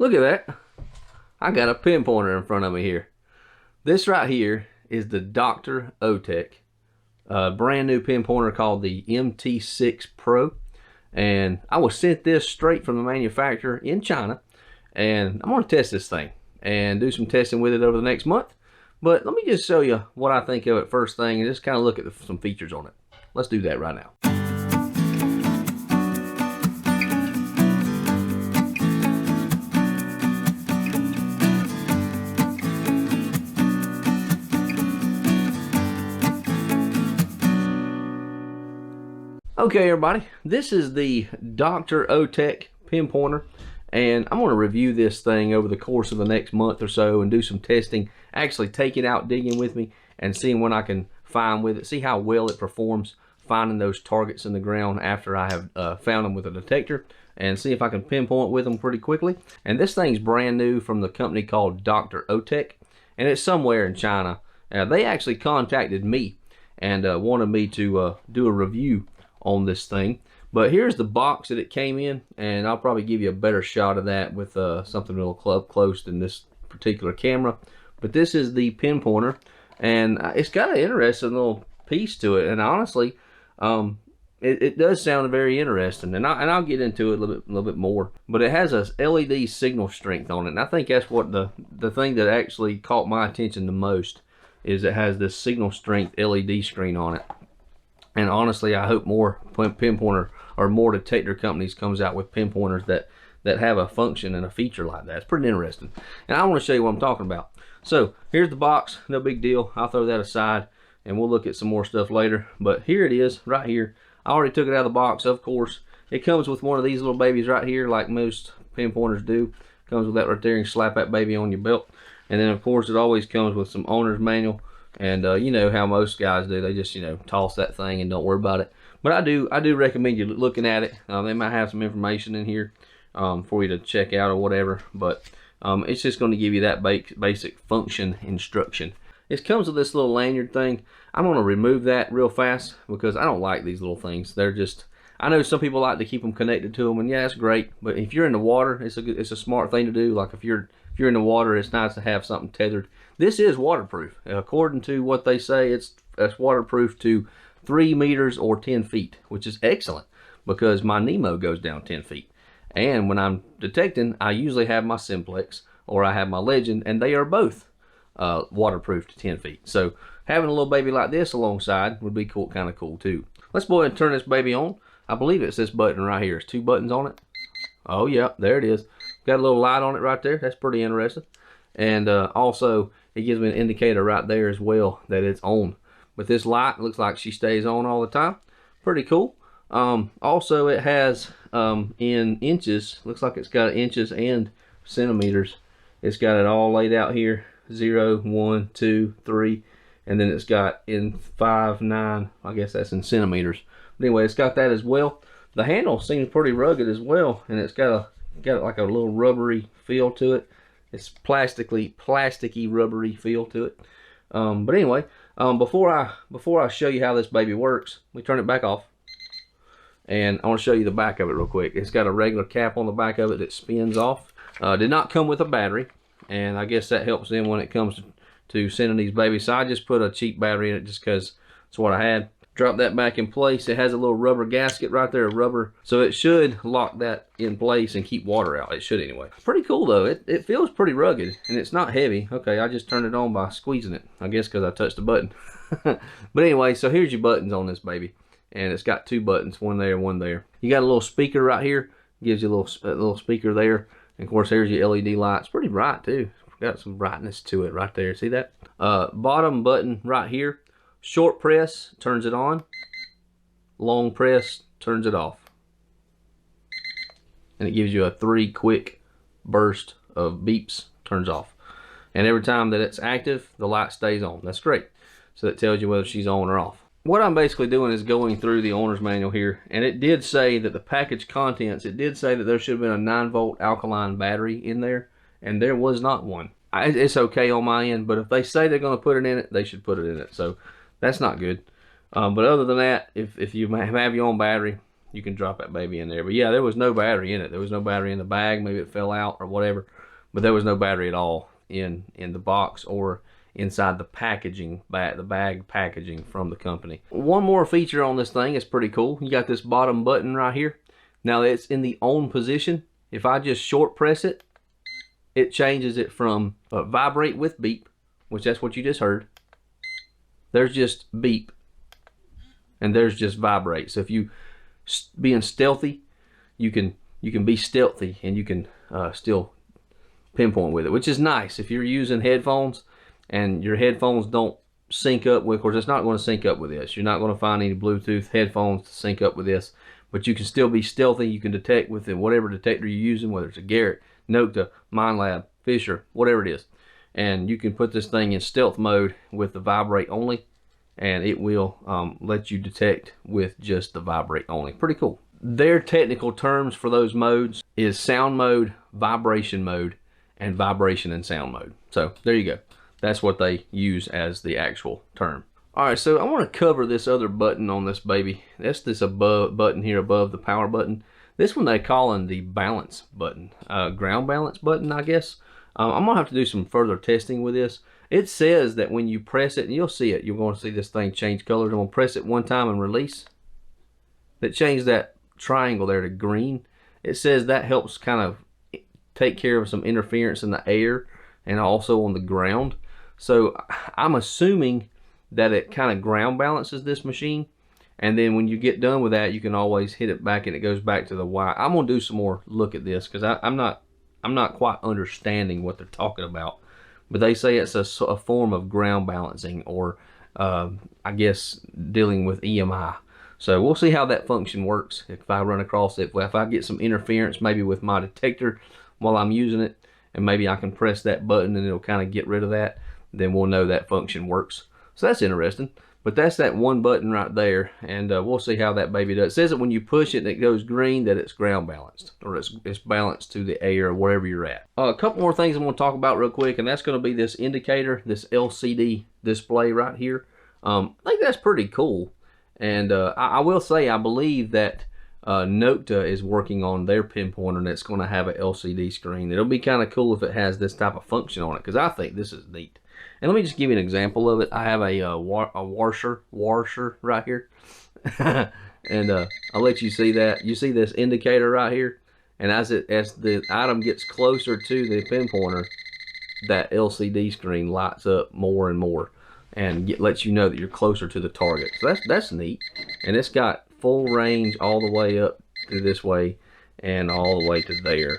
Look at that. I got a pinpointer in front of me here. This right here is the Dr. OTEK, brand new pinpointer called the MT6 Pro. And I was sent this straight from the manufacturer in China. And I'm going to test this thing and do some testing with it over the next month. But let me just show you what I think of it first thing and just kind of look at some features on it. Let's do that right now. Okay everybody, this is the Dr. OTEK pinpointer, and I'm going to review this thing over the course of the next month or so and do some testing, actually take it out digging with me and seeing what I can find with it, see how well it performs finding those targets in the ground after I have found them with a detector, and see if I can pinpoint with them pretty quickly. And this thing's brand new from the company called Dr. OTEK, and it's somewhere in China. They actually contacted me and wanted me to do a review on this thing. But here's the box that it came in, and I'll probably give you a better shot of that with something a little up close than this particular camera. But this is the pinpointer, and it's got an interesting little piece to it, and honestly it does sound very interesting, and I'll get into it a little bit more. But it has a LED signal strength on it, and I think that's what the thing that actually caught my attention the most is it has this signal strength LED screen on it. And honestly, I hope more pinpointer or more detector companies comes out with pinpointers that have a function and a feature like that. It's pretty interesting. And I want to show you what I'm talking about. So here's the box, no big deal. I'll throw that aside and we'll look at some more stuff later. But here it is right here. I already took it out of the box, of course. It comes with one of these little babies right here, like most pinpointers do. Comes with that right there, and slap that baby on your belt. And then of course it always comes with some owner's manual. And you know how most guys do, they just toss that thing and don't worry about it. But I do recommend you looking at it. They might have some information in here for you to check out or whatever, but it's just going to give you that basic function instruction. It comes with this little lanyard thing. I'm going to remove that real fast because I don't like these little things. They're just, I know some people like to keep them connected to them, and yeah, it's great, but if you're in the water, it's a smart thing to do. Like if you're in the water, it's nice to have something tethered. This is waterproof. According to what they say, it's waterproof to 3 meters or 10 feet, which is excellent because my Nemo goes down 10 feet. And when I'm detecting, I usually have my Simplex or I have my Legend, and they are both waterproof to 10 feet. So having a little baby like this alongside would be cool, kind of cool too. Let's go ahead and turn this baby on. I believe it's this button right here. There's 2 buttons on it. Oh yeah, there it is. Got a little light on it right there. That's pretty interesting. And also it gives me an indicator right there as well that it's on. But this light looks like she stays on all the time. Pretty cool. Also it has in inches, looks like it's got inches and centimeters. It's got it all laid out here, 0, 1, 2, 3, and then it's got in 5, 9, I guess that's in centimeters. But anyway, it's got that as well. The handle seems pretty rugged as well, and it's got like a little rubbery feel to it. It's plasticky rubbery feel to it. But anyway, before I show you how this baby works, we turn it back off, and I want to show you the back of it real quick. It's got a regular cap on the back of it that spins off. Did not come with a battery, and I guess that helps them when it comes to sending these babies. So I just put a cheap battery in it just because it's what I had. Drop that back in place. It has a little rubber gasket right there, rubber, so it should lock that in place and keep water out. It should anyway. Pretty cool though. It feels pretty rugged, and it's not heavy. Okay, I just turned it on by squeezing it, I guess because I touched the button. But anyway, so here's your buttons on this baby, and it's got 2 buttons, one there, one there. You got a little speaker right here, gives you a little speaker there, and of course here's your LED light. It's pretty bright too. Got some brightness to it right there. See that? Bottom button right here. Short press turns it on. Long press turns it off. And it gives you a 3 quick burst of beeps, turns off. And every time that it's active, the light stays on. That's great. So it tells you whether she's on or off. What I'm basically doing is going through the owner's manual here, and it did say that the package contents, it did say that there should have been a 9-volt alkaline battery in there, and there was not one. It's okay on my end, but if they say they're going to put it in it, they should put it in it. So that's not good. But other than that, if you have your own battery, you can drop that baby in there. But yeah, there was no battery in it. There was no battery in the bag. Maybe it fell out or whatever, but there was no battery at all in the box or inside the packaging, the bag packaging from the company. One more feature on this thing is pretty cool. You got this bottom button right here. Now it's in the on position. If I just short press it, it changes it from vibrate with beep, which that's what you just heard. There's just beep, and there's just vibrate. So if you being stealthy, you can be stealthy, and you can still pinpoint with it, which is nice if you're using headphones and your headphones don't sync up with. Of course, it's not going to sync up with this. You're not going to find any Bluetooth headphones to sync up with this, but you can still be stealthy. You can detect with whatever detector you're using, whether it's a Garrett, Nokta, MindLab, Fisher, whatever it is. And you can put this thing in stealth mode with the vibrate only, and it will let you detect with just the vibrate only. Pretty cool. Their technical terms for those modes is sound mode, vibration mode, and vibration and sound mode. So there you go. That's what they use as the actual term. All right, so I want to cover this other button on this baby. That's this above button here above the power button. This one they call in the balance button, ground balance button, I guess. I'm gonna have to do some further testing with this. It says that when you press it, and you'll see it, you're going to see this thing change colors. I'm gonna press it one time and release. That changed that triangle there to green. It says that helps kind of take care of some interference in the air and also on the ground. So I'm assuming that it kind of ground balances this machine, and then when you get done with that, you can always hit it back and it goes back to the Y. I'm gonna do some more look at this because I'm not quite understanding what they're talking about, but they say it's a form of ground balancing, or I guess dealing with EMI. So we'll see how that function works if I run across it. If I get some interference maybe with my detector while I'm using it, and maybe I can press that button and it'll kind of get rid of that, then we'll know that function works. So that's interesting. But that's that one button right there, and we'll see how that baby does. It says that when you push it and it goes green, that it's ground balanced, or it's balanced to the air or wherever you're at. A couple more things I'm going to talk about real quick, and that's going to be this indicator, this LCD display right here. I think that's pretty cool, and I will say I believe that Nokta is working on their pinpointer that's going to have an LCD screen. It'll be kind of cool if it has this type of function on it, because I think this is neat. And let me just give you an example of it. I have a washer right here. And I'll let you see that. You see this indicator right here? And as the item gets closer to the pinpointer, that LCD screen lights up more and more and lets you know that you're closer to the target. So that's neat. And it's got full range all the way up to this way and all the way to there.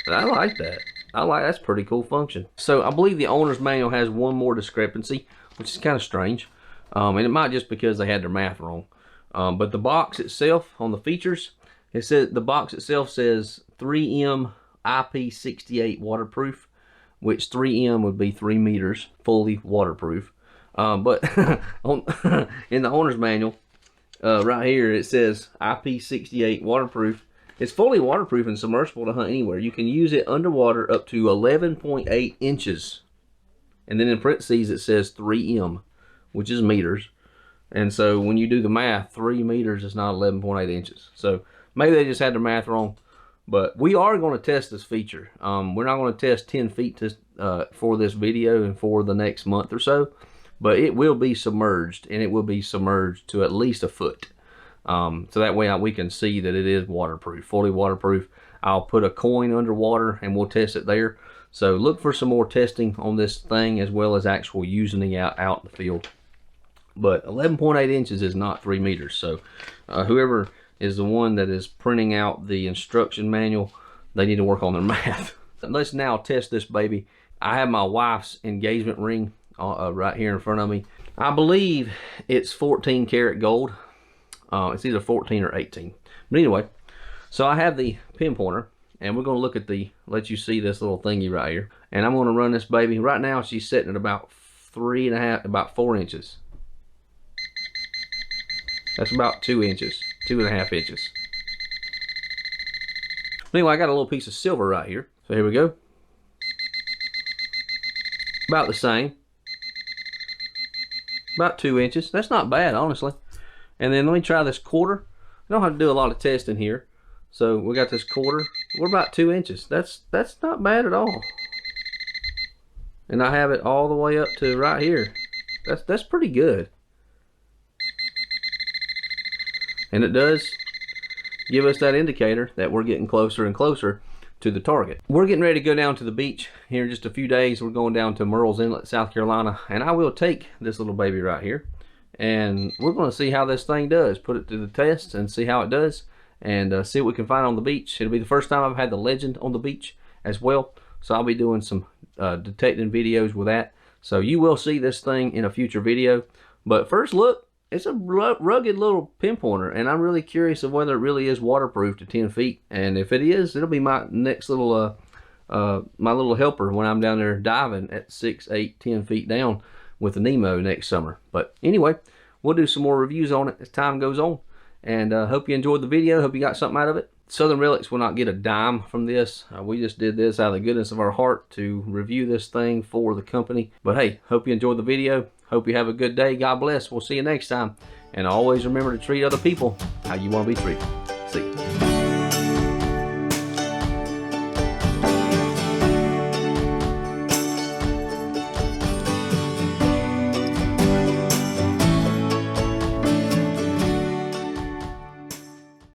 And I like that. That's a pretty cool function. So I believe the owner's manual has one more discrepancy, which is kind of strange. And it might just because they had their math wrong. But the box itself, on the features, the box itself says 3M IP68 waterproof, which 3M would be 3 meters, fully waterproof. But in the owner's manual, right here, it says IP68 waterproof. It's fully waterproof and submersible to hunt anywhere. You can use it underwater up to 11.8 inches. And then in parentheses it says 3M, which is meters. And so when you do the math, 3 meters is not 11.8 inches. So maybe they just had their math wrong. But we are going to test this feature. We're not going to test 10 feet for this video and for the next month or so. But it will be submerged, and it will be submerged to at least a foot. So that way we can see that it is waterproof, fully waterproof. I'll put a coin underwater and we'll test it there. So look for some more testing on this thing, as well as actual using it out in the field. But 11.8 inches is not 3 meters. So whoever is the one that is printing out the instruction manual, they need to work on their math. Let's now test this baby. I have my wife's engagement ring right here in front of me. I believe it's 14 karat gold. It's either 14 or 18. But anyway, so I have the pinpointer, and we're going to look at let you see this little thingy right here. And I'm going to run this baby. Right now, she's sitting at about 4 inches. That's about 2 inches, 2.5 inches. But anyway, I got a little piece of silver right here. So here we go. About the same. About 2 inches. That's not bad, honestly. And then let me try this quarter. I don't have to do a lot of testing here. So we got this quarter. We're about 2 inches. That's not bad at all. And I have it all the way up to right here. That's pretty good. And it does give us that indicator that we're getting closer and closer to the target. We're getting ready to go down to the beach here in just a few days. We're going down to Murrells Inlet, South Carolina, and I will take this little baby right here, and we're going to see how this thing does. Put it to the test and see how it does, and see what we can find on the beach. It'll be the first time I've had the Legend on the beach as well, so I'll be doing some detecting videos with that. So you will see this thing in a future video. But first look, it's a rugged little pinpointer, and I'm really curious of whether it really is waterproof to 10 feet. And if it is, it'll be my next little my little helper when I'm down there diving at 6, 8, 10 feet down with the Nemo next summer. But anyway, we'll do some more reviews on it as time goes on, and hope you enjoyed the video. Hope you got something out of it. Southern Relics will not get a dime from this. We just did this out of the goodness of our heart to review this thing for the company. But hey, hope you enjoyed the video. Hope you have a good day. God bless. We'll see you next time. And always remember to treat other people how you want to be treated. See you.